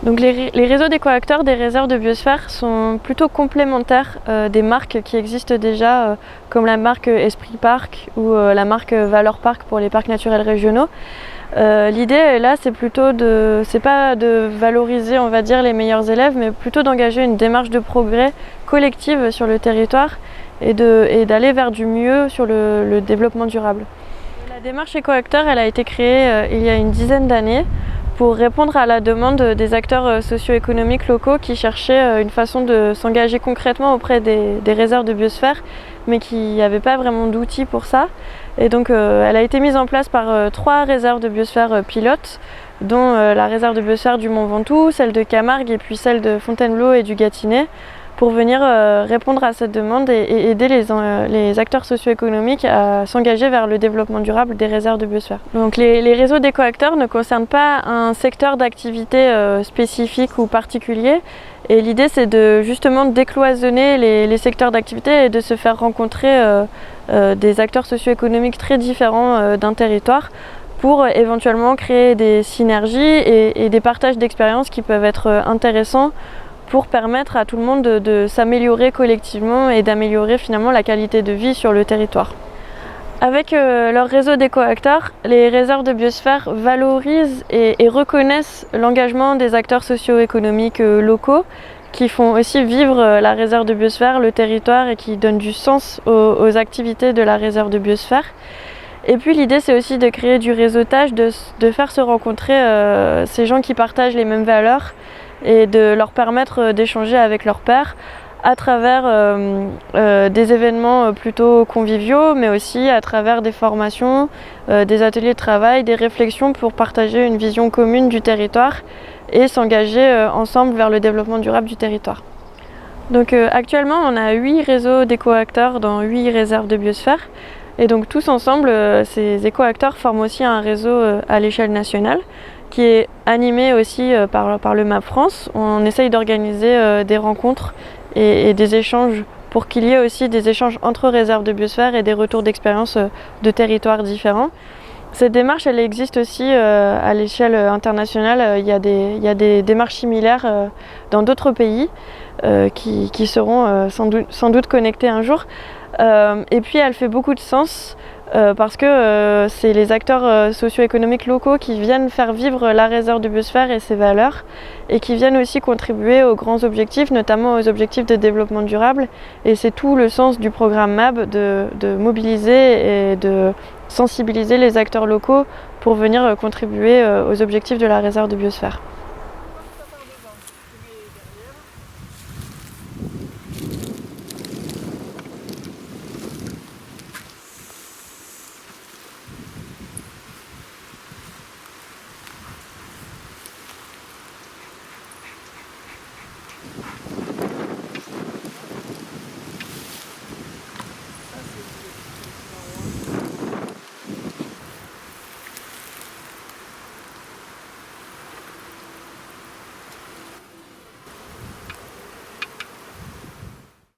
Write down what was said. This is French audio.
Donc les réseaux d'écoacteurs des réserves de biosphère sont plutôt complémentaires des marques qui existent déjà, comme la marque Esprit Parc ou la marque Valeur Parc pour les parcs naturels régionaux. L'idée là, c'est pas de valoriser, on va dire, les meilleurs élèves, mais plutôt d'engager une démarche de progrès collective sur le territoire et d'aller vers du mieux sur le développement durable. La démarche écoacteur, elle a été créée il y a une dizaine d'années pour répondre à la demande des acteurs socio-économiques locaux qui cherchaient une façon de s'engager concrètement auprès des réserves de biosphère, mais qui n'avaient pas vraiment d'outils pour ça. Et donc elle a été mise en place par 3 réserves de biosphère pilotes, dont la réserve de biosphère du Mont Ventoux, celle de Camargue et puis celle de Fontainebleau et du Gâtinais, pour venir répondre à cette demande et aider les acteurs socio-économiques à s'engager vers le développement durable des réserves de biosphère. Donc les réseaux d'écoacteurs ne concernent pas un secteur d'activité spécifique ou particulier, et l'idée c'est de justement décloisonner les secteurs d'activité et de se faire rencontrer des acteurs socio-économiques très différents d'un territoire pour éventuellement créer des synergies et des partages d'expériences qui peuvent être intéressants pour permettre à tout le monde de s'améliorer collectivement et d'améliorer finalement la qualité de vie sur le territoire. Avec leur réseau d'écoacteurs, les réserves de biosphère valorisent et reconnaissent l'engagement des acteurs socio-économiques locaux qui font aussi vivre la réserve de biosphère, le territoire, et qui donnent du sens aux activités de la réserve de biosphère. Et puis l'idée c'est aussi de créer du réseautage, de faire se rencontrer ces gens qui partagent les mêmes valeurs et de leur permettre d'échanger avec leurs pairs à travers des événements plutôt conviviaux, mais aussi à travers des formations, des ateliers de travail, des réflexions pour partager une vision commune du territoire et s'engager ensemble vers le développement durable du territoire. Donc actuellement on a 8 réseaux d'écoacteurs dans 8 réserves de biosphère. Et donc tous ensemble, ces écoacteurs forment aussi un réseau à l'échelle nationale qui est animé aussi par le MAP France. On essaye d'organiser des rencontres et des échanges pour qu'il y ait aussi des échanges entre réserves de biosphère et des retours d'expérience de territoires différents. Cette démarche, elle existe aussi à l'échelle internationale. Il y a des démarches similaires dans d'autres pays qui seront sans doute connectés un jour. Et puis elle fait beaucoup de sens parce que c'est les acteurs socio-économiques locaux qui viennent faire vivre la réserve de biosphère et ses valeurs, et qui viennent aussi contribuer aux grands objectifs, notamment aux objectifs de développement durable. Et c'est tout le sens du programme MAB de mobiliser et de sensibiliser les acteurs locaux pour venir contribuer aux objectifs de la réserve de biosphère.